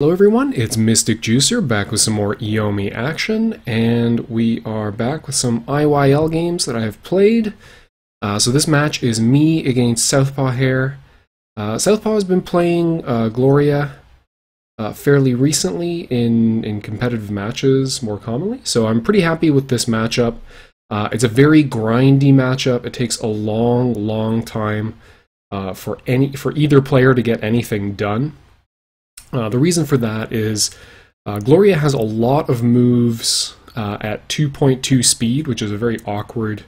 Hello everyone, it's mysticjuicer back with some more Yomi action, and we are back with some IYL games that I have played. So this match is me against Southpaw Hare. Southpaw has been playing Gloria fairly recently in competitive matches more commonly, so I'm pretty happy with this matchup. It's a very grindy matchup. It takes a long time for either player to get anything done. The reason for that is Gloria has a lot of moves at 2.2 speed, which is a very awkward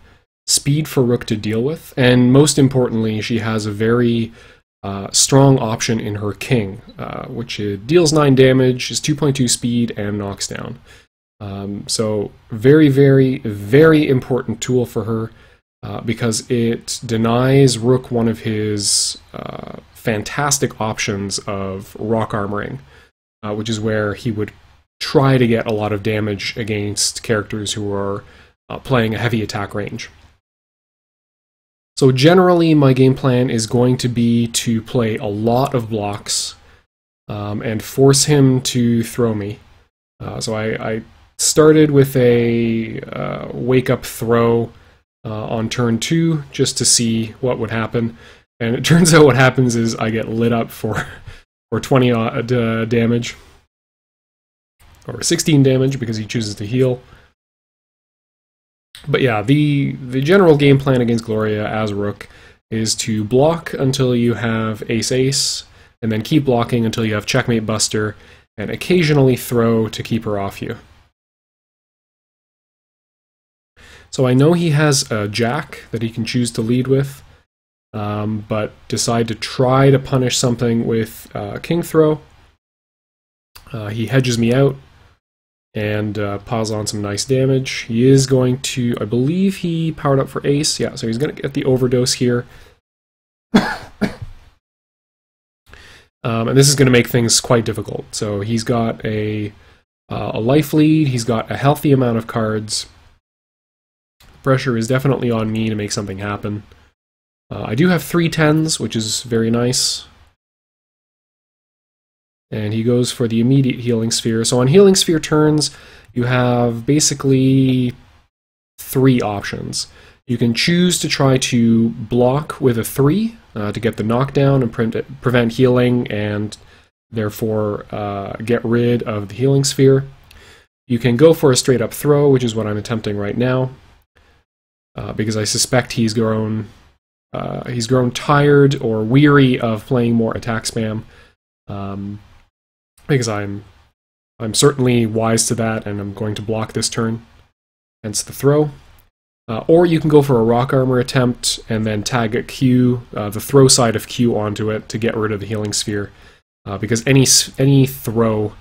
speed for Rook to deal with, and most importantly, she has a very strong option in her king, which deals 9 damage, is 2.2 speed, and knocks down. So very important tool for her because it denies Rook one of his fantastic options of rock armoring, which is where he would try to get a lot of damage against characters who are playing a heavy attack range. So generally my game plan is going to be to play a lot of blocks and force him to throw me. So I started with a wake-up throw on turn 2 just to see what would happen. And it turns out what happens is I get lit up for 20 damage, or 16 damage because he chooses to heal. But yeah, the general game plan against Gloria as Rook is to block until you have ace-ace, and then keep blocking until you have checkmate buster, and occasionally throw to keep her off you. So I know he has a jack that he can choose to lead with, but decide to try to punish something with king throw. He hedges me out and piles on some nice damage. He is going to, I believe he powered up for ace, yeah, so he's going to get the overdose here. And this is going to make things quite difficult. So he's got a life lead, he's got a healthy amount of cards. Pressure is definitely on me to make something happen. I do have 3 10s, which is very nice. And he goes for the immediate healing sphere. So on healing sphere turns, you have basically 3 options. You can choose to try to block with a 3 to get the knockdown and prevent healing and therefore get rid of the healing sphere. You can go for a straight up throw, which is what I'm attempting right now, because I suspect he's grown tired or weary of playing more attack spam, because I'm certainly wise to that, and I'm going to block this turn, hence the throw. Or you can go for a rock armor attempt and then tag a Q, the throw side of Q onto it to get rid of the healing sphere, because any throw,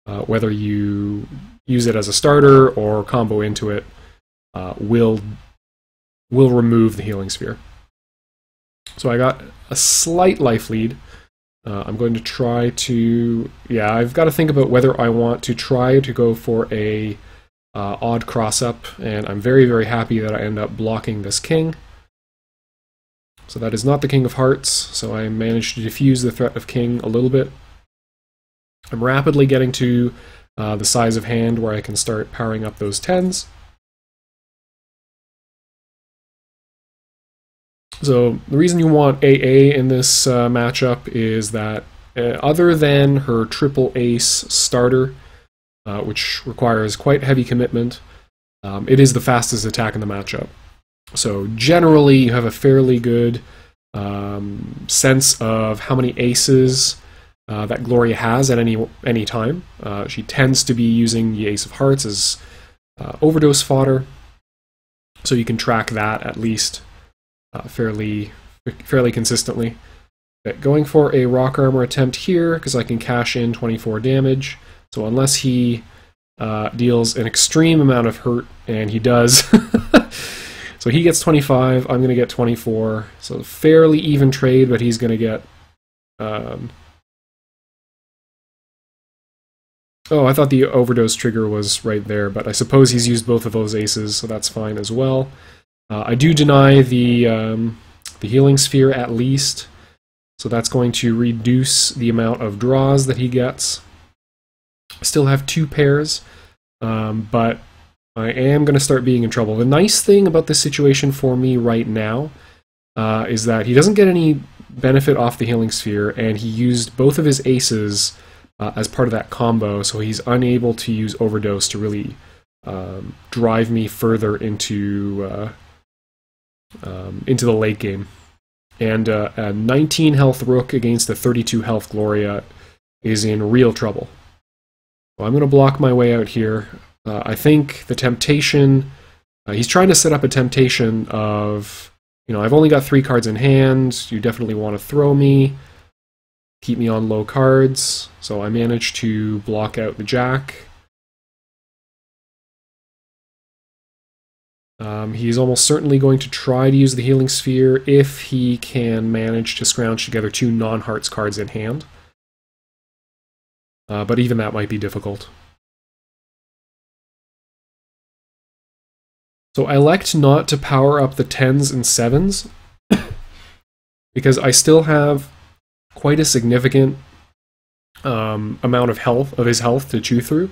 whether you use it as a starter or combo into it, will remove the healing sphere. So I got a slight life lead. I'm going to try to... yeah, I've got to think about whether I want to try to go for a odd cross-up, and I'm very happy that I end up blocking this king. So that is not the king of hearts, so I managed to diffuse the threat of king a little bit. I'm rapidly getting to the size of hand where I can start powering up those 10s. So the reason you want AA in this matchup is that other than her triple ace starter, which requires quite heavy commitment, it is the fastest attack in the matchup. So generally you have a fairly good sense of how many aces that Gloria has at any time. She tends to be using the ace of hearts as overdose fodder, so you can track that at least fairly consistently. But going for a rock armor attempt here, because I can cash in 24 damage, so unless he deals an extreme amount of hurt, and he does, so he gets 25, I'm going to get 24, so fairly even trade, but he's going to get... oh, I thought the overdose trigger was right there, but I suppose he's used both of those aces, so that's fine as well. I do deny the healing sphere at least, so that's going to reduce the amount of draws that he gets. Still have 2 pairs, but I am going to start being in trouble. The nice thing about this situation for me right now is that he doesn't get any benefit off the healing sphere, and he used both of his aces as part of that combo, so he's unable to use overdose to really drive me further into the late game. And a 19 health Rook against a 32 health Gloria is in real trouble. So I'm going to block my way out here. I think the temptation, he's trying to set up a temptation of, I've only got 3 cards in hand, you definitely want to throw me, keep me on low cards, so I managed to block out the Jack. He's almost certainly going to try to use the healing sphere if he can manage to scrounge together 2 non-hearts cards in hand. But even that might be difficult. So I elect not to power up the 10s and 7s because I still have quite a significant amount of his health to chew through,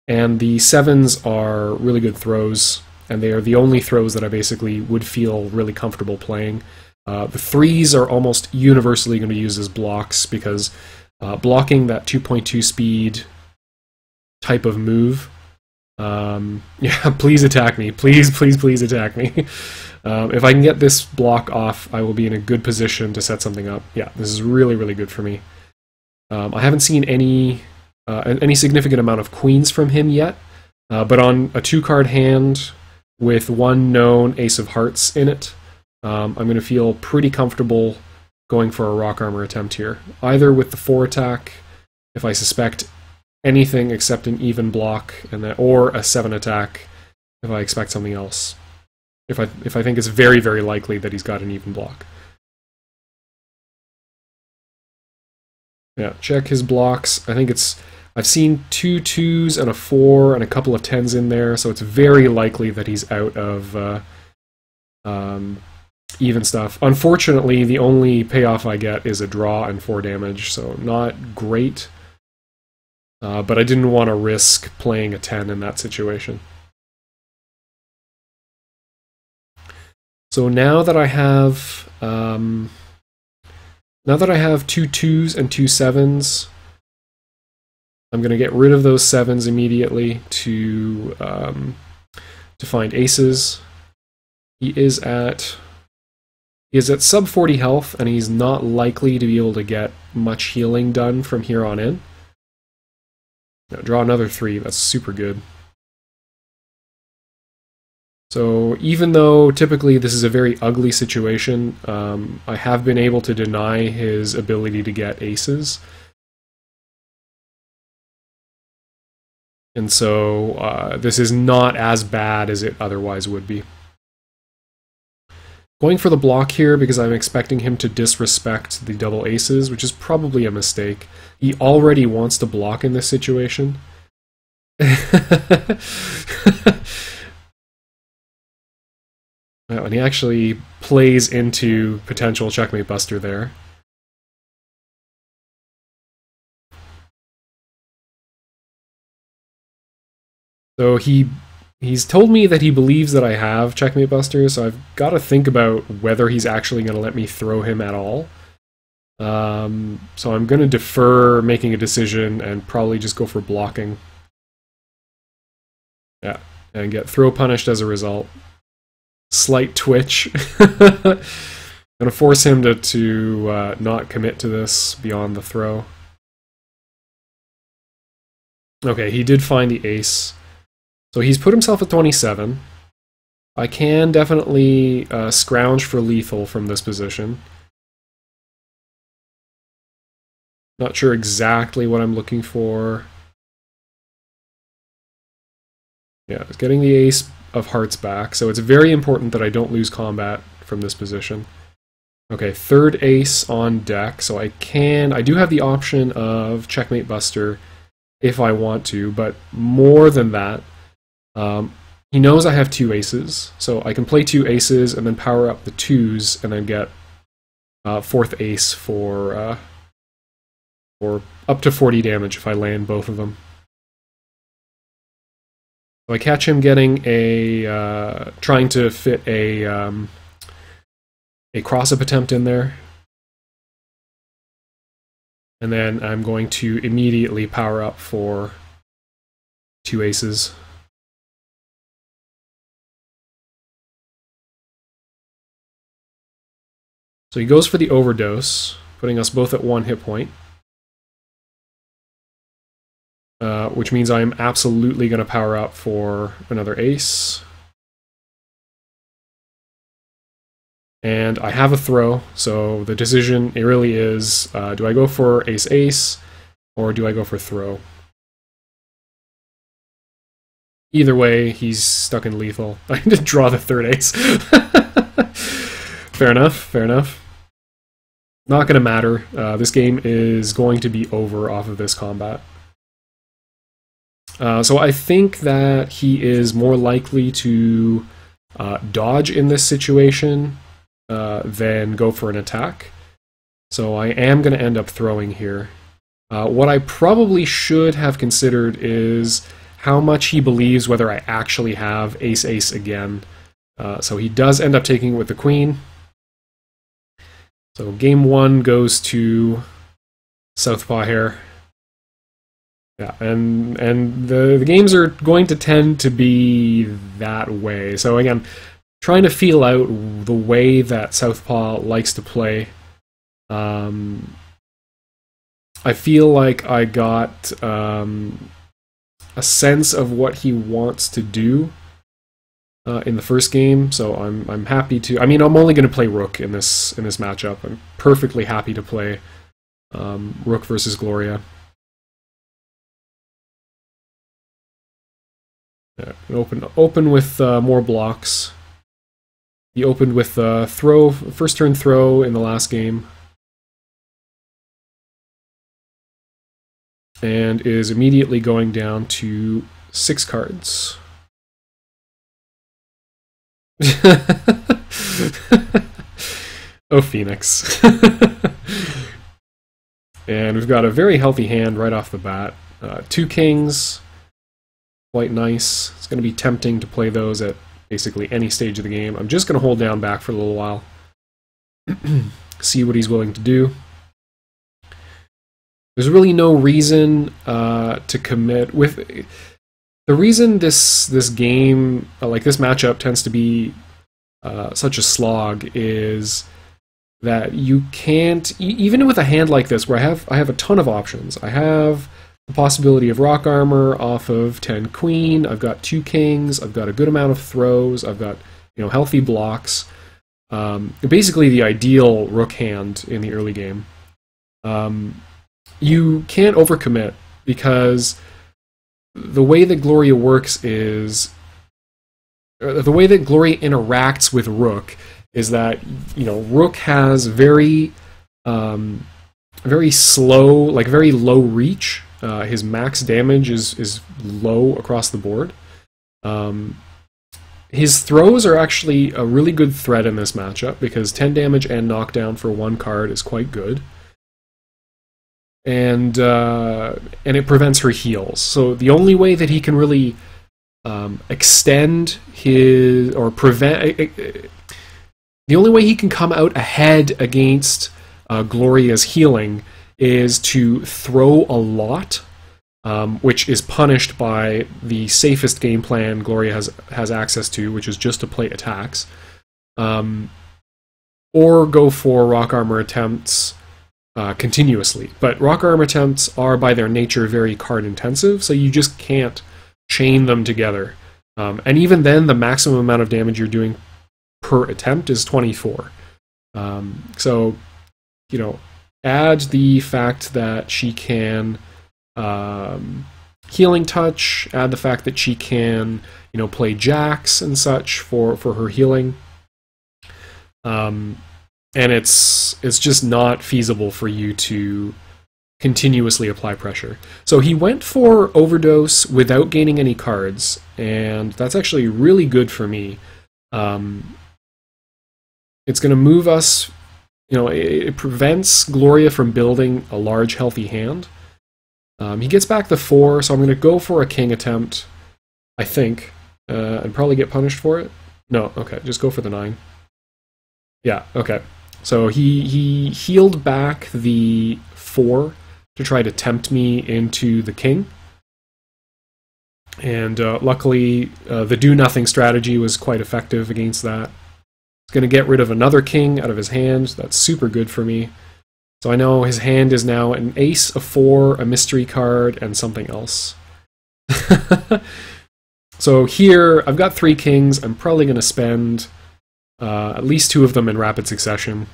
and the 7s are really good throws, and they are the only throws that I basically would feel really comfortable playing. The 3s are almost universally going to be used as blocks because blocking that 2.2 speed type of move, yeah, please attack me. Please, please, please attack me. If I can get this block off, I will be in a good position to set something up. Yeah, this is really, really good for me. I haven't seen any significant amount of queens from him yet, but on a 2-card hand with 1 known ace of hearts in it, I'm going to feel pretty comfortable going for a rock armor attempt here. Either with the 4 attack, if I suspect anything except an even block, or a 7 attack if I expect something else. If I think it's very, very likely that he's got an even block. Yeah, check his blocks. I think I've seen 2 2s and a 4 and a couple of 10s in there, so it's very likely that he's out of even stuff. Unfortunately, the only payoff I get is a draw and 4 damage, so not great. But I didn't want to risk playing a 10 in that situation. So now that I have 2 2s and 2 7s, I'm going to get rid of those 7s immediately to find aces. He is at sub 40 health, and he's not likely to be able to get much healing done from here on in. Now, draw another 3, that's super good. So even though typically this is a very ugly situation, I have been able to deny his ability to get aces. And so this is not as bad as it otherwise would be. Going for the block here because I'm expecting him to disrespect the double aces, which is probably a mistake. He already wants to block in this situation. And he actually plays into potential checkmate buster there. So he's told me that he believes that I have checkmate buster, so I've got to think about whether he's actually going to let me throw him at all. So I'm going to defer making a decision and probably just go for blocking. Yeah, and get throw punished as a result. Slight twitch. I'm going to force him to not commit to this beyond the throw. Okay, he did find the ace. So he's put himself at 27. I can definitely scrounge for lethal from this position. Not sure exactly what I'm looking for. Yeah, it's getting the ace of hearts back, so it's very important that I don't lose combat from this position. Okay, 3rd ace on deck, so I do have the option of checkmate buster if I want to, but more than that, he knows I have 2 aces, so I can play 2 aces and then power up the 2s and then get 4th ace for up to 40 damage if I land both of them. So I catch him getting trying to fit a cross-up attempt in there. And then I'm going to immediately power up for 2 aces. So he goes for the overdose, putting us both at 1 hit point. Which means I'm absolutely going to power up for another ace. And I have a throw, so the decision it really is, do I go for ace-ace, or do I go for throw? Either way, he's stuck in lethal. I need to draw the 3rd ace. Fair enough, fair enough. Not going to matter. This game is going to be over off of this combat. So I think that he is more likely to dodge in this situation than go for an attack. So I am going to end up throwing here. What I probably should have considered is how much he believes whether I actually have ace-ace again. So he does end up taking it with the queen. So game 1 goes to Southpaw Hare. Yeah, and the games are going to tend to be that way. So again, trying to feel out the way that Southpaw likes to play. I feel like I got a sense of what he wants to do in the first game, so I'm happy to. I mean, I'm only going to play Rook in this matchup. I'm perfectly happy to play Rook versus Gloria. Yeah, open with more blocks. He opened with throw, first turn throw in the last game, and is immediately going down to 6 cards. Oh, Phoenix. And we've got a very healthy hand right off the bat. 2 kings. Quite nice. It's going to be tempting to play those at basically any stage of the game. I'm just going to hold down back for a little while. See what he's willing to do. There's really no reason to commit. With the reason this game, like this matchup, tends to be such a slog is that you can't, even with a hand like this where I have a ton of options. I have the possibility of rock armor off of 10 queen. I've got 2 kings. I've got a good amount of throws. I've got, you know, healthy blocks. Basically the ideal rook hand in the early game. You can't overcommit because the way that Gloria works is, the way that Gloria interacts with Rook is that, you know, Rook has very slow, like very low reach. His max damage is low across the board. His throws are actually a really good threat in this matchup because 10 damage and knockdown for 1 card is quite good. And it prevents her heals. So the only way that he can really extend his, or prevent, the only way he can come out ahead against Gloria's healing is to throw a lot, which is punished by the safest game plan Gloria has access to, which is just to play attacks, or go for rock armor attempts continuously. But rock armor attempts are by their nature very card intensive, so you just can't chain them together. And even then, the maximum amount of damage you're doing per attempt is 24. So, you know, add the fact that she can healing touch, add the fact that she can, you know, play jacks and such for her healing. And it's just not feasible for you to continuously apply pressure. So he went for overdose without gaining any cards, and that's actually really good for me. It's going to move us, you know, it prevents Gloria from building a large healthy hand. He gets back the 4, so I'm going to go for a king attempt. I think. And probably get punished for it. No, okay, just go for the 9. Yeah, okay. So he healed back the 4 to try to tempt me into the king. And luckily, the do-nothing strategy was quite effective against that. He's going to get rid of another king out of his hand. That's super good for me. So I know his hand is now an ace, a 4, a mystery card, and something else. So here, I've got 3 kings. I'm probably going to spend at least 2 of them in rapid succession.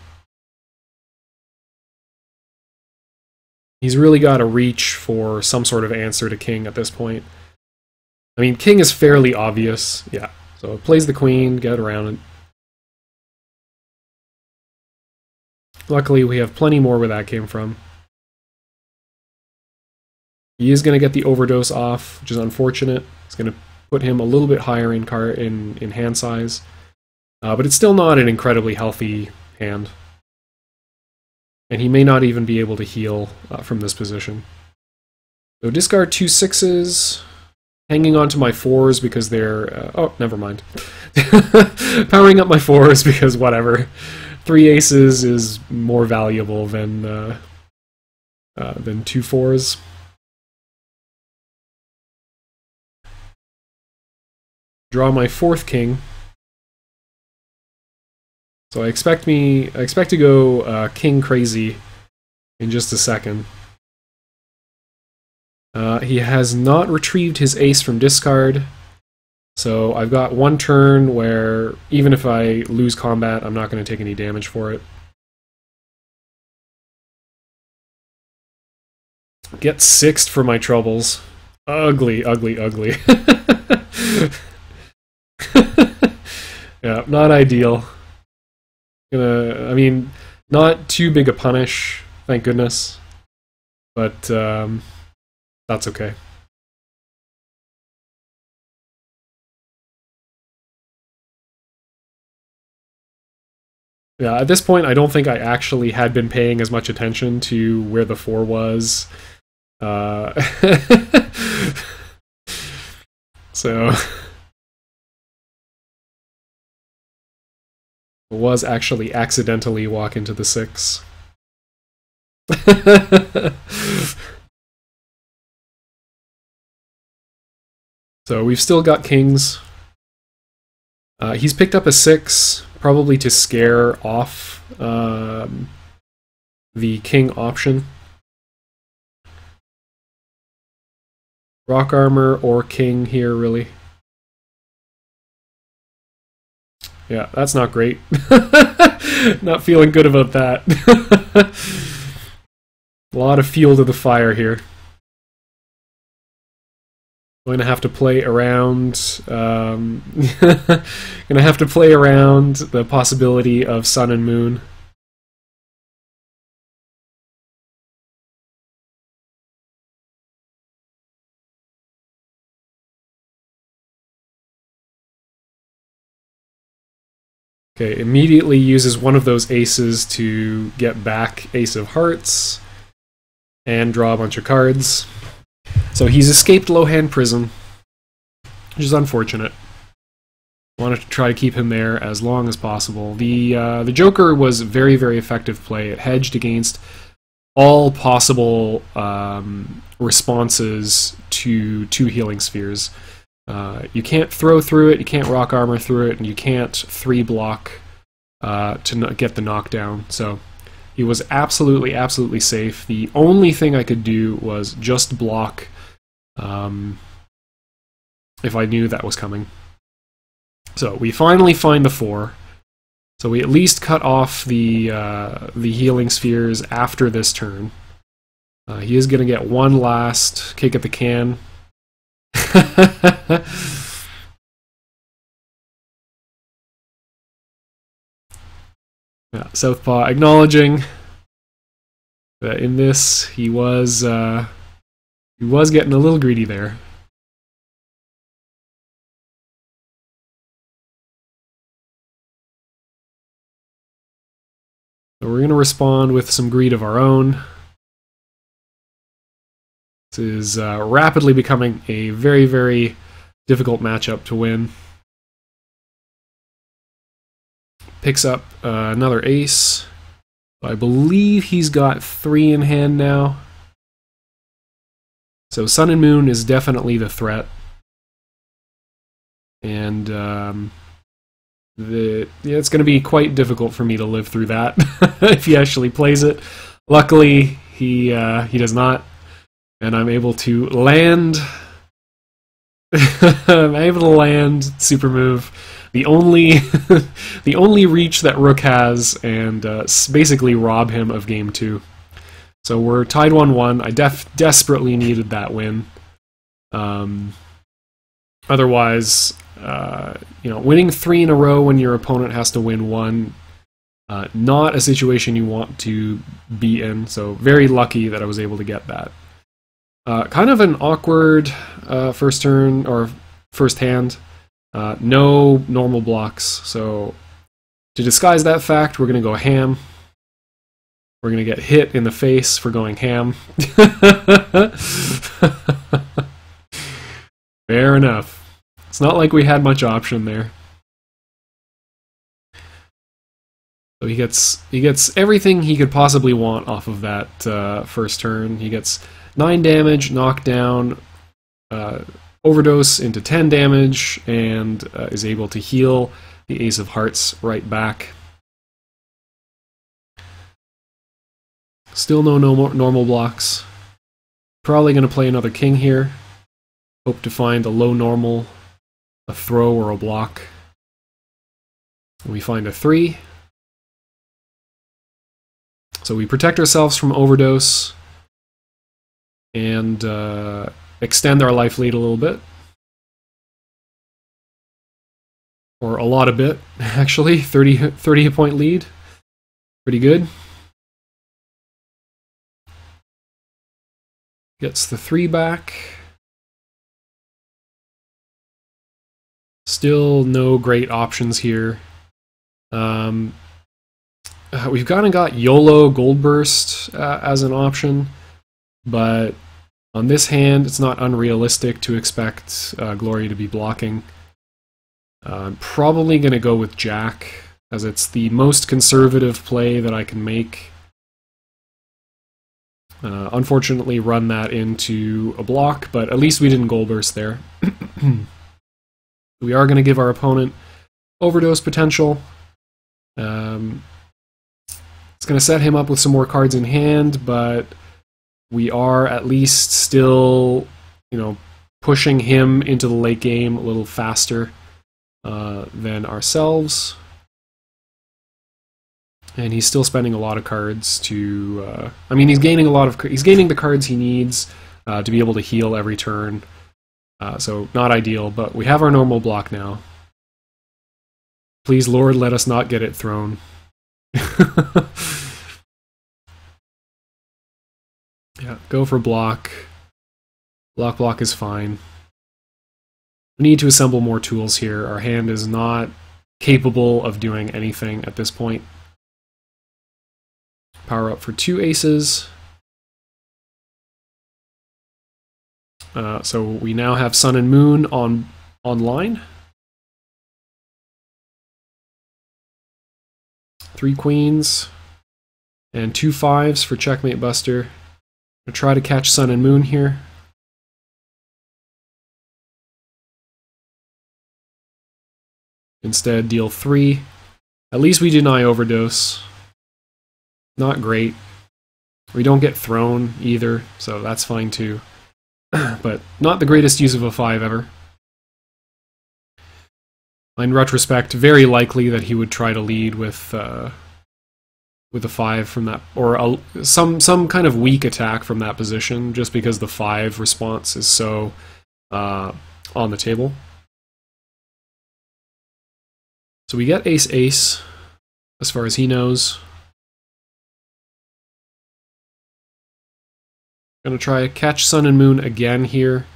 He's really got to reach for some sort of answer to king at this point. I mean, king is fairly obvious. Yeah, so plays the queen, get around it. Luckily, we have plenty more where that came from. He is going to get the overdose off, which is unfortunate. It's going to put him a little bit higher in hand size. But it's still not an incredibly healthy hand. And he may not even be able to heal from this position. So discard 2 6s, hanging on to my 4s because they're... oh, never mind. Powering up my 4s because whatever. 3 aces is more valuable than 2 4s. Draw my 4th king. So I expect to go king crazy in just a second. He has not retrieved his ace from discard, so I've got 1 turn where even if I lose combat, I'm not going to take any damage for it. Get 6'd for my troubles. Ugly, ugly, ugly. Yeah, not ideal. I mean, not too big a punish, thank goodness. But that's okay. Yeah, at this point, I don't think I actually had been paying as much attention to where the 4 was. So... was actually accidentally walk into the 6. So we've still got kings. He's picked up a 6, probably to scare off the king option. Rock armor or king here, really. Yeah, that's not great. Not feeling good about that. A lot of fuel to the fire here. I'm gonna have to play around. Gonna have to play around the possibility of sun and moon. Okay, immediately uses one of those aces to get back Ace of Hearts and draw a bunch of cards. So he's escaped low-hand prison, which is unfortunate. Wanted to try to keep him there as long as possible. The Joker was very, very effective play. It hedged against all possible responses to 2 healing spheres. You can't throw through it, you can't rock armor through it, and you can't 3-block to get the knockdown. So he was absolutely, absolutely safe. The only thing I could do was just block if I knew that was coming. So we finally find the 4. So we at least cut off the healing spheres after this turn. He is going to get one last kick at the can. Yeah, Southpaw acknowledging that in this he was getting a little greedy there. So we're going to respond with some greed of our own. This is rapidly becoming a very, very difficult matchup to win. Picks up another ace. I believe he's got 3 in hand now. So Sun and Moon is definitely the threat. And it's going to be quite difficult for me to live through that if he actually plays it. Luckily, he does not, and I'm able to land. I'm able to land super move, the only the only reach that Rook has, and basically rob him of game 2. So we're tied 1-1. I desperately needed that win. Otherwise, winning 3 in a row when your opponent has to win 1, not a situation you want to be in. So very lucky that I was able to get that. Kind of an awkward first turn or first hand. No normal blocks. So to disguise that fact, we're going to go ham. We're going to get hit in the face for going ham. Fair enough. It's not like we had much option there. So he gets everything he could possibly want off of that first turn. He gets 9 damage, knockdown, overdose into 10 damage, and is able to heal the Ace of Hearts right back. Still no normal blocks. Probably going to play another king here. Hope to find a low normal, a throw, or a block. And we find a 3. So we protect ourselves from overdose and extend our life lead a little bit. Or a lot of bit, actually. 30 point lead. Pretty good. Gets the 3 back. Still no great options here. We've kind of got YOLO Gold Burst as an option, but on this hand, it's not unrealistic to expect Gloria to be blocking. I'm probably going to go with Jack, as it's the most conservative play that I can make. Unfortunately, run that into a block, but at least we didn't Gold Burst there. We are going to give our opponent overdose potential. It's going to set him up with some more cards in hand, but we are at least still, pushing him into the late game a little faster than ourselves. And he's still spending a lot of cards to. He's gaining he's gaining the cards he needs to be able to heal every turn. So not ideal, but we have our normal block now. Please, Lord, let us not get it thrown. Yeah, go for block. Block is fine. We need to assemble more tools here. Our hand is not capable of doing anything at this point. Power up for 2 aces. So we now have Sun and Moon online. 3 queens and 2 5s for Checkmate Buster. I'm gonna try to catch Sun and Moon here. Instead, deal 3. At least we deny overdose. Not great. We don't get thrown either, so that's fine too. But not the greatest use of a 5 ever. In retrospect, very likely that he would try to lead with a 5 from that, or some kind of weak attack from that position, just because the 5 response is so on the table. So we get ace-ace, as far as he knows. Gonna try catch Sun and Moon again here,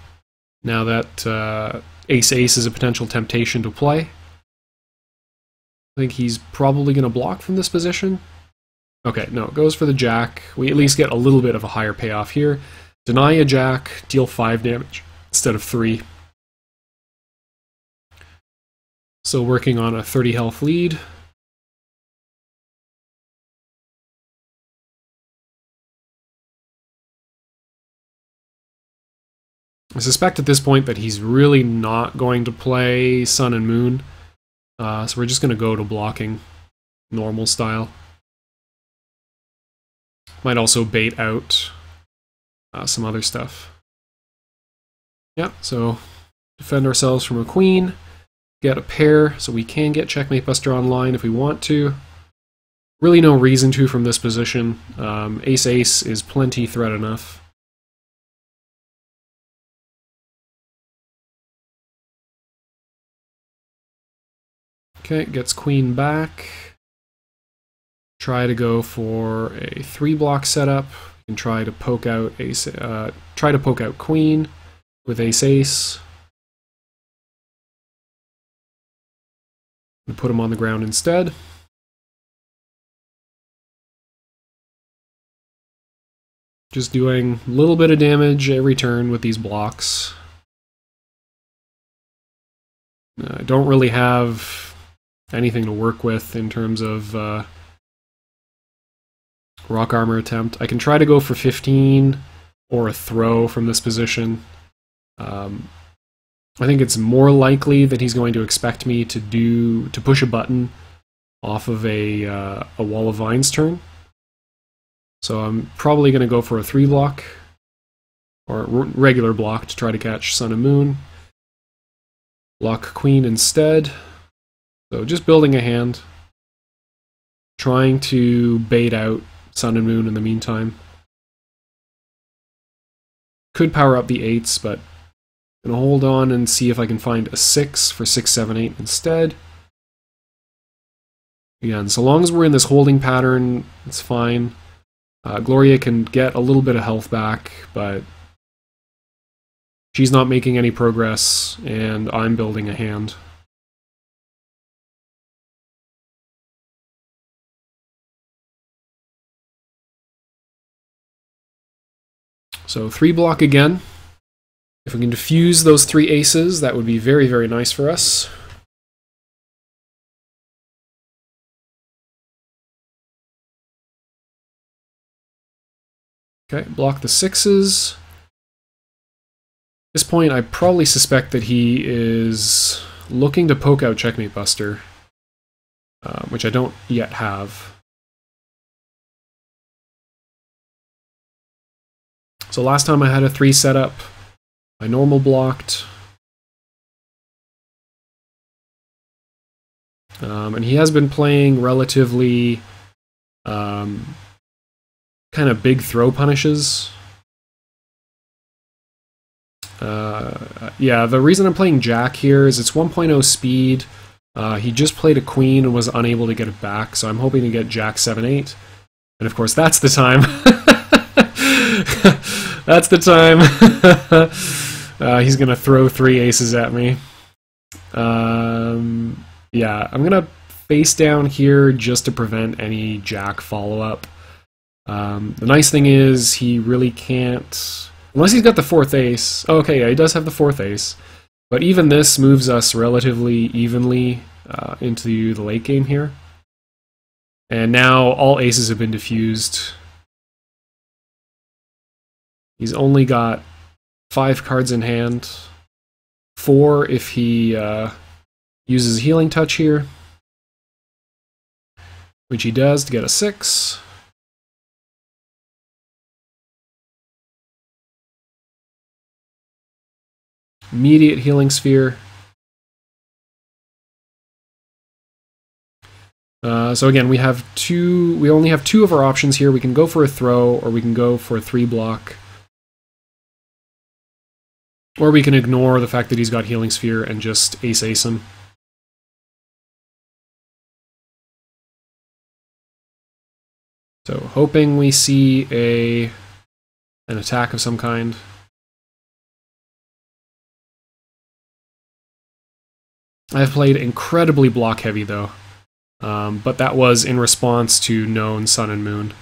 now that ace-ace is a potential temptation to play. I think he's probably gonna block from this position. Okay, no, goes for the jack. We at least get a little bit of a higher payoff here. Deny a jack, deal 5 damage instead of 3. Still working on a 30 health lead. I suspect at this point that he's really not going to play Sun and Moon, so we're just going to go to blocking normal style. Might also bait out some other stuff. Yeah, so defend ourselves from a queen, get a pair, so we can get Checkmate Buster online if we want to. Really no reason to from this position. Ace-Ace is plenty threat enough. Okay, gets queen back. Try to go for a 3-block setup. You can try to poke out ace. Try to poke out queen with ace-ace. And put him on the ground instead. Just doing a little bit of damage every turn with these blocks. I don't really have anything to work with in terms of rock armor attempt. I can try to go for 15 or a throw from this position. I think it's more likely that he's going to expect me to push a button off of a Wall of Vines turn. So I'm probably going to go for a 3-block or regular block to try to catch Sun and Moon. Block queen instead. So just building a hand, trying to bait out Sun and Moon in the meantime. Could power up the 8s, but I'm going to hold on and see if I can find a 6 for 6, 7, 8 instead. Again, so long as we're in this holding pattern, it's fine. Gloria can get a little bit of health back, but she's not making any progress, and I'm building a hand. So 3-block again. If we can defuse those 3 aces, that would be very, very nice for us. Okay, block the 6s. At this point, I probably suspect that he is looking to poke out Checkmate Buster, which I don't yet have. So last time I had a 3 setup, I normal blocked. And he has been playing relatively kind of big throw punishes. Yeah, the reason I'm playing Jack here is it's 1.0 speed. He just played a queen and was unable to get it back, so I'm hoping to get Jack 7-8. And of course, that's the time. That's the time. He's gonna throw 3 aces at me. Yeah, I'm gonna face down here just to prevent any Jack follow-up. The nice thing is he really can't, unless he's got the 4th ace. Oh, okay, yeah, he does have the 4th ace. But even this moves us relatively evenly into the late game here. And now all aces have been diffused. He's only got 5 cards in hand. 4 if he uses Healing Touch here, which he does to get a 6. Immediate Healing Sphere. So again, we only have 2 of our options here. We can go for a throw, or we can go for a 3-block. Or we can ignore the fact that he's got Healing Sphere and just ace-ace him. So hoping we see an attack of some kind. I've played incredibly block heavy though, but that was in response to known Sun and Moon.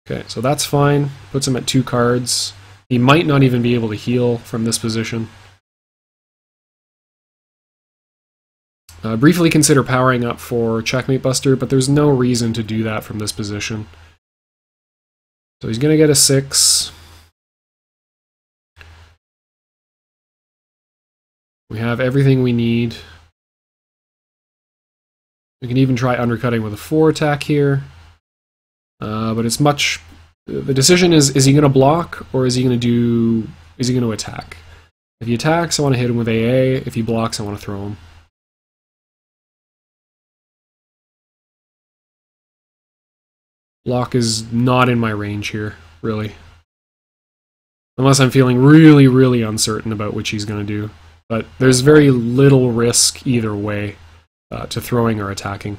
Okay, so that's fine. Puts him at 2 cards. He might not even be able to heal from this position. Briefly consider powering up for Checkmate Buster, but there's no reason to do that from this position. So he's going to get a 6. We have everything we need. We can even try undercutting with a 4 attack here. But it's much... The decision is he going to block, or is he going to attack? If he attacks, I want to hit him with AA. If he blocks, I want to throw him. Block is not in my range here, really. Unless I'm feeling really, really uncertain about which he's going to do. But there's very little risk either way to throwing or attacking.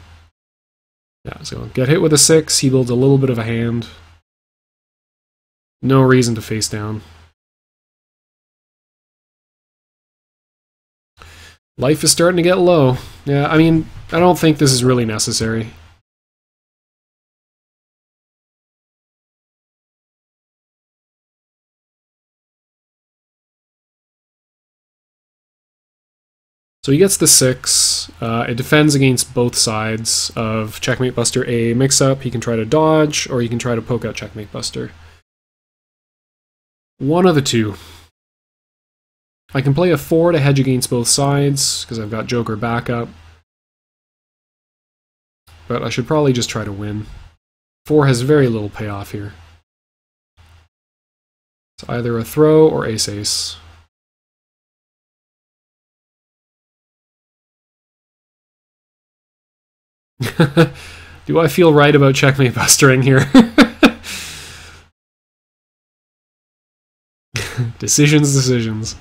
Yeah, so get hit with a 6, he builds a little bit of a hand. No reason to face down. Life is starting to get low. Yeah, I mean, I don't think this is really necessary. So he gets the 6. It defends against both sides of Checkmate Buster A mix-up. He can try to dodge, or he can try to poke out Checkmate Buster. One of the two. I can play a 4 to hedge against both sides, because I've got Joker backup. But I should probably just try to win. 4 has very little payoff here. It's either a throw or ace-ace. Do I feel right about Checkmate Bustering here? Decisions.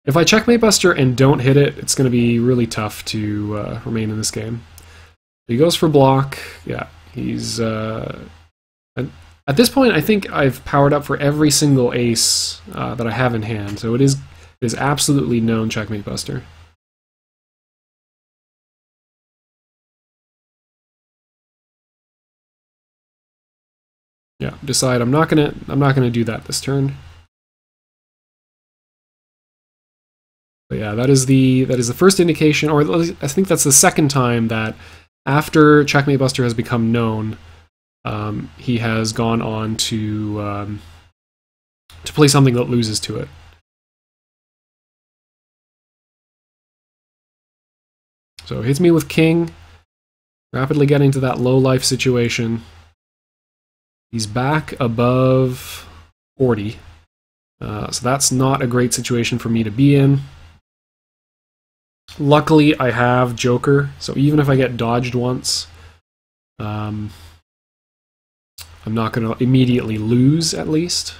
If I Checkmate Buster and don't hit it, it's going to be really tough to remain in this game. He goes for block. Yeah, he's... at this point, I think I've powered up for every single ace that I have in hand, so it is absolutely known Checkmate Buster. Yeah, decide I'm not gonna do that this turn. But yeah, that is the first indication, or I think that's the second time that after Checkmate Buster has become known, he has gone on to play something that loses to it. So hits me with king, rapidly getting to that low life situation. He's back above 40, so that's not a great situation for me to be in. Luckily, I have Joker, so even if I get dodged once, I'm not going to immediately lose, at least.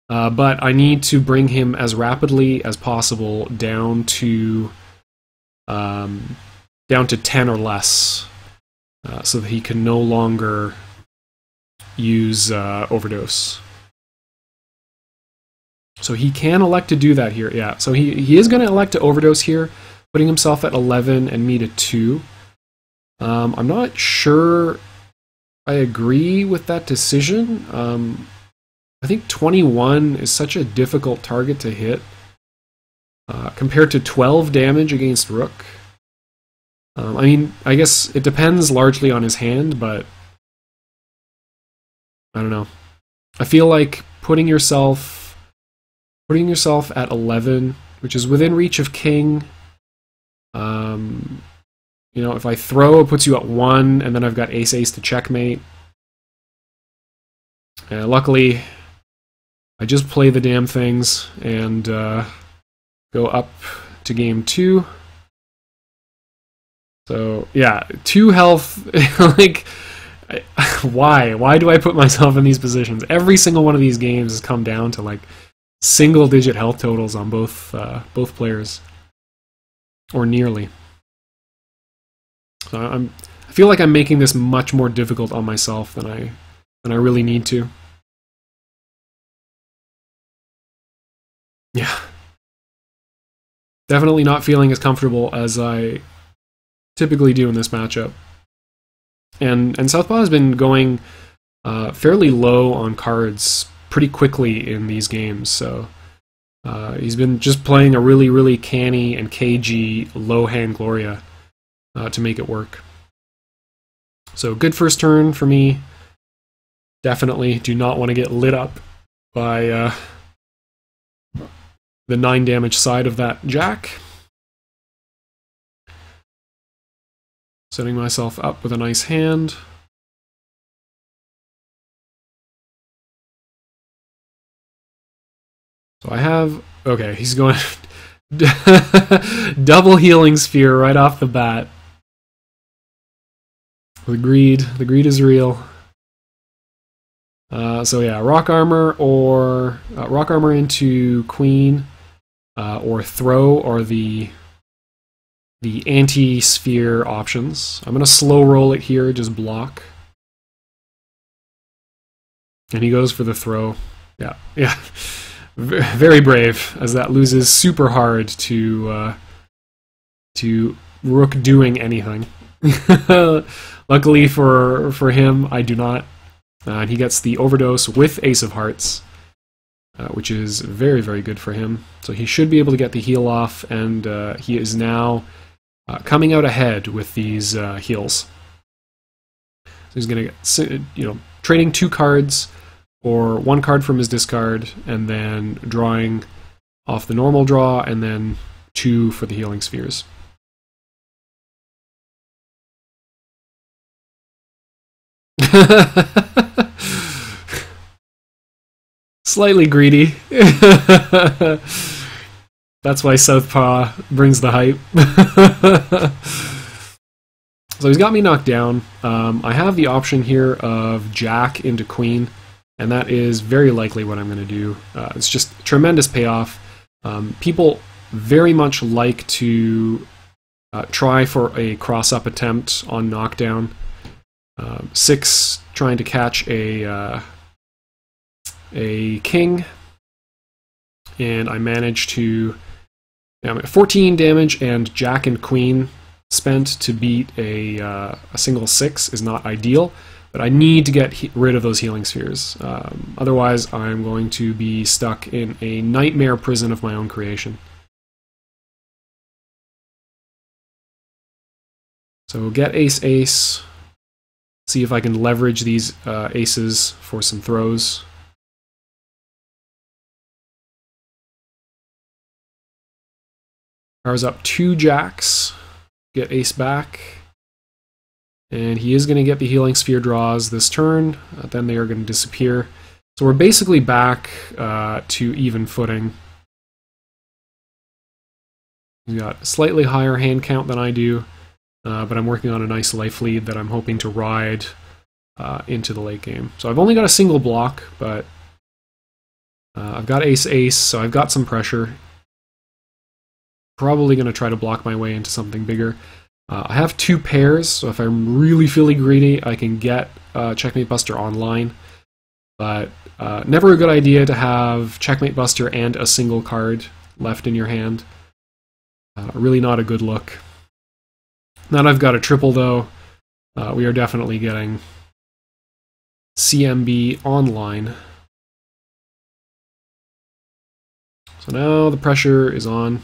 But I need to bring him as rapidly as possible down to 10 or less, so that he can no longer use overdose. So he can elect to do that here, yeah. So he is going to elect to overdose here, putting himself at 11 and me to 2. I'm not sure I agree with that decision. I think 21 is such a difficult target to hit, compared to 12 damage against Rook. I mean, I guess it depends largely on his hand, but I don't know. I feel like putting yourself at 11, which is within reach of king. You know, if I throw, it puts you at 1, and then I've got ace-ace to checkmate. Luckily, I just play the damn things and go up to game 2. So, yeah, 2 health, like... Why do I put myself in these positions? Every single one of these games has come down to like single-digit health totals on both players, or nearly. So I feel like I'm making this much more difficult on myself than I really need to. Yeah, definitely not feeling as comfortable as I typically do in this matchup. And Southpaw has been going fairly low on cards pretty quickly in these games, so he's been just playing a really, really canny and cagey low-hand Gloria. to make it work. So good first turn for me. Definitely do not want to get lit up by the 9 damage side of that jack. Setting myself up with a nice hand. So I have... Okay, he's going... double healing sphere right off the bat. The greed is real. So yeah, rock armor or rock armor into queen or throw are the anti-sphere options. I'm gonna slow roll it here, just block. And he goes for the throw. Yeah, yeah. Very brave, as that loses super hard to Rook doing anything. Luckily for him, I do not. And he gets the overdose with Ace of Hearts, which is very, very good for him. So he should be able to get the heal off, and he is now coming out ahead with these heals. So he's going to get, trading 2 cards, or 1 card from his discard, and then drawing off the normal draw, and then 2 for the healing spheres. Slightly greedy. That's why Southpaw brings the hype. So he's got me knocked down. I have the option here of Jack into Queen, and that is very likely what I'm going to do. It's just tremendous payoff. People very much like to try for a cross-up attempt on knockdown. 6 trying to catch a king, and I managed to... I'm at 14 damage, and Jack and Queen spent to beat a single 6 is not ideal, but I need to get rid of those healing spheres. Otherwise, I'm going to be stuck in a nightmare prison of my own creation. So get ace, ace. See if I can leverage these aces for some throws. Powers up 2 jacks. Get ace back. And he is going to get the healing sphere draws this turn. Then they are going to disappear. So we're basically back to even footing. He's got a slightly higher hand count than I do. But I'm working on a nice life lead that I'm hoping to ride into the late game. So I've only got a single block, but I've got ace-ace, so I've got some pressure. Probably going to try to block my way into something bigger. I have 2 pairs, so if I'm really feeling greedy, I can get Checkmate Buster online. But never a good idea to have Checkmate Buster and a single card left in your hand. Really not a good look. Now that I've got a triple, though, we are definitely getting CMB online. So now the pressure is on.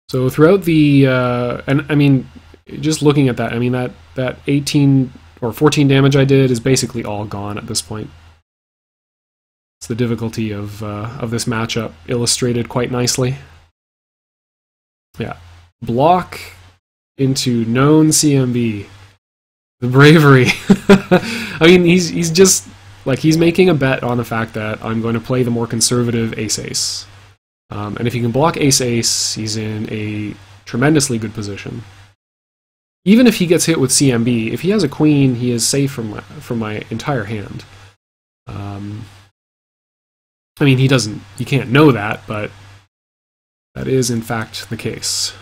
So throughout the, and I mean, just looking at that, I mean, that 18 or 14 damage I did is basically all gone at this point. It's the difficulty of this matchup illustrated quite nicely. Yeah. Block into known CMB. The bravery. I mean, he's just, like, he's making a bet on the fact that I'm going to play the more conservative ace-ace. And if he can block ace-ace, he's in a tremendously good position. Even if he gets hit with CMB, if he has a queen, he is safe from my entire hand. I mean, he can't know that, but that is in fact the case.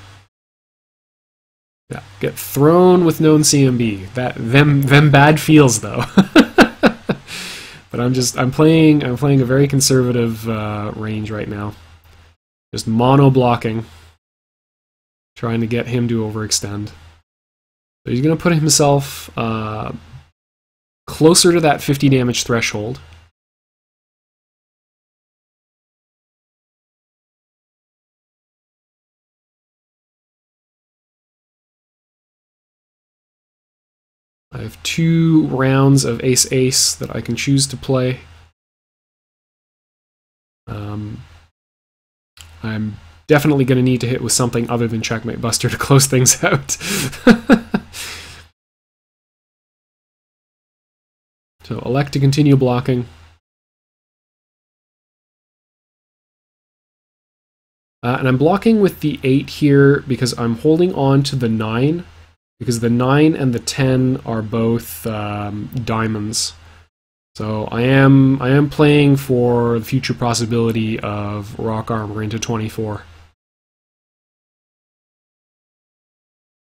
Yeah, get thrown with known CMB. Them bad feels though. But I'm playing a very conservative range right now. Just mono blocking, trying to get him to overextend. So he's going to put himself closer to that 50 damage threshold. I have 2 rounds of ace-ace that I can choose to play. I'm definitely going to need to hit with something other than Checkmate Buster to close things out. So elect to continue blocking. And I'm blocking with the 8 here because I'm holding on to the 9, because the 9 and the 10 are both diamonds. So I am playing for the future possibility of rock armor into 24.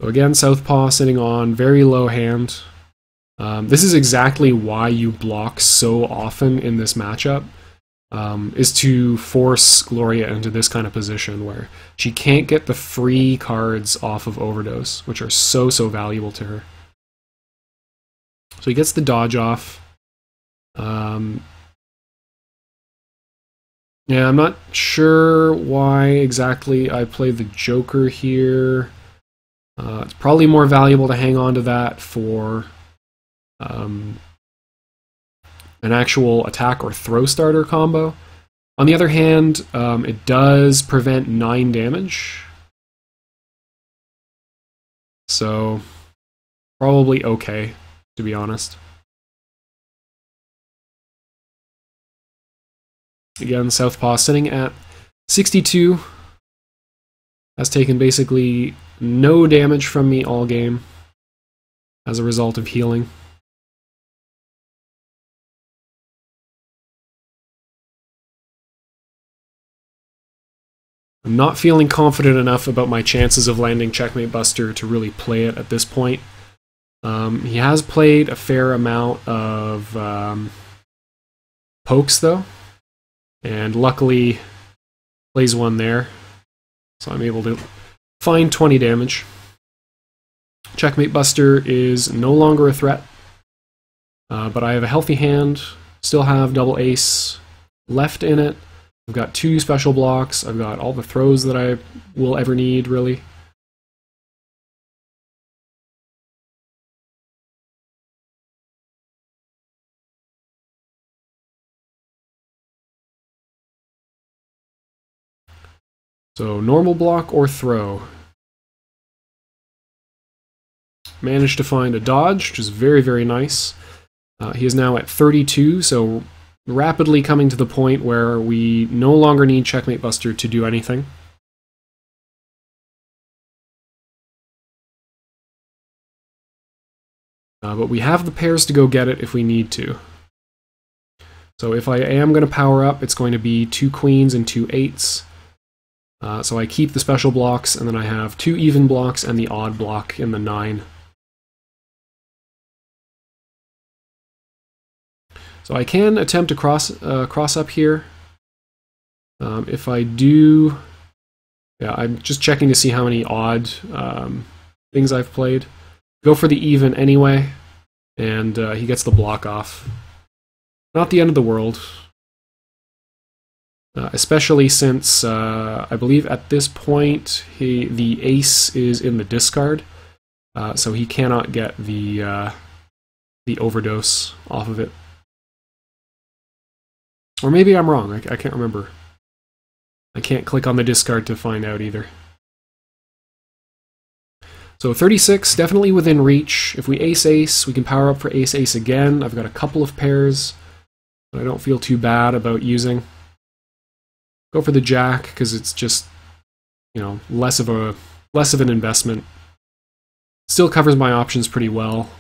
So again, Southpaw sitting on very low hand. This is exactly why you block so often in this matchup, is to force Gloria into this kind of position where she can't get the free cards off of Overdose, which are so valuable to her. So he gets the dodge off. Yeah, I'm not sure why exactly I played the Joker here. It's probably more valuable to hang on to that for an actual attack or throw starter combo. On the other hand, it does prevent 9 damage. So, probably okay, to be honest. Again, Southpaw sitting at 62. Has taken basically no damage from me all game as a result of healing. I'm not feeling confident enough about my chances of landing Checkmate Buster to really play it at this point. He has played a fair amount of pokes though, and luckily plays one there, so I'm able to find 20 damage. Checkmate Buster is no longer a threat, but I have a healthy hand, still have double ace left in it. I've got 2 special blocks, I've got all the throws that I will ever need, really. So normal block or throw. Managed to find a dodge, which is very nice. He is now at 32, so rapidly coming to the point where we no longer need Checkmate Buster to do anything. But we have the pairs to go get it if we need to. So if I am going to power up, it's going to be 2 queens and 2 8s. So I keep the special blocks, and then I have 2 even blocks and the odd block in the 9. So I can attempt to cross up here. If I do, yeah, I'm just checking to see how many odd things I've played. Go for the even anyway, and he gets the block off. Not the end of the world. Especially since I believe at this point the ace is in the discard, so he cannot get the overdose off of it. Or maybe I'm wrong. I can't remember. I can't click on the discard to find out either. So 36, definitely within reach. If we ace-ace, we can power up for ace-ace again. I've got a couple of pairs that I don't feel too bad about using. Go for the jack, because it's just, you know, less of an investment. Still covers my options pretty well.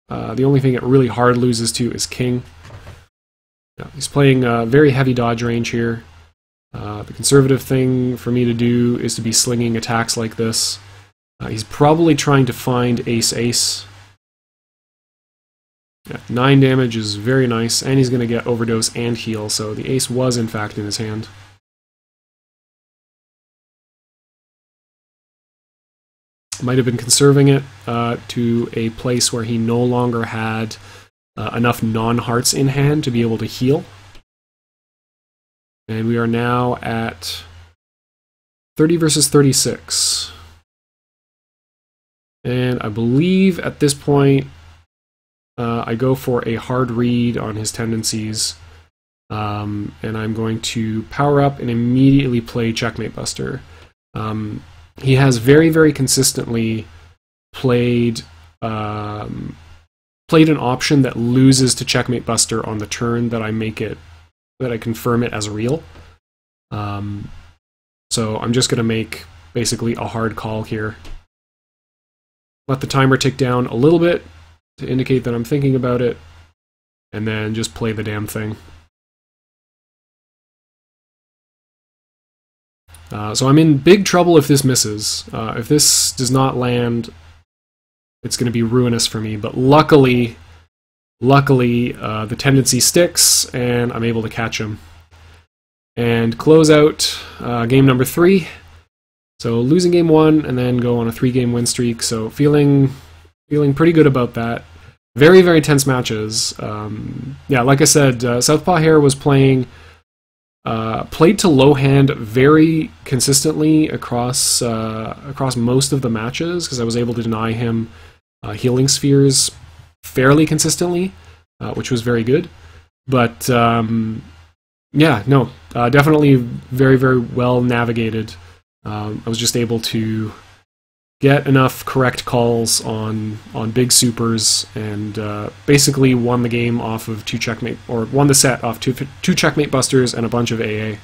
The only thing it really hard loses to is king. Yeah, he's playing very heavy dodge range here. The conservative thing for me to do is to be slinging attacks like this. He's probably trying to find ace-ace. Yeah, 9 damage is very nice, and he's going to get overdose and heal, so the ace was in fact in his hand. Might have been conserving it to a place where he no longer had enough non-hearts in hand to be able to heal. And we are now at 30 versus 36. And I believe at this point I go for a hard read on his tendencies, and I'm going to power up and immediately play Checkmate Buster. He has very, very consistently played an option that loses to Checkmate Buster on the turn that I confirm it as real. So I'm just going to make basically a hard call here. Let the timer tick down a little bit to indicate that I'm thinking about it, and then just play the damn thing. So I'm in big trouble if this misses. If this does not land, it's going to be ruinous for me, but luckily, the tendency sticks, and I'm able to catch him. And close out game number 3. So losing game 1, and then go on a 3-game win streak, so feeling pretty good about that. Very, very tense matches. Yeah, like I said, Southpaw Hare was played to low hand very consistently across most of the matches, because I was able to deny him healing spheres fairly consistently, which was very good. But yeah, no, definitely very, very well navigated. I was just able to get enough correct calls on big supers, and basically won the game off of won the set off two Checkmate Busters and a bunch of AA.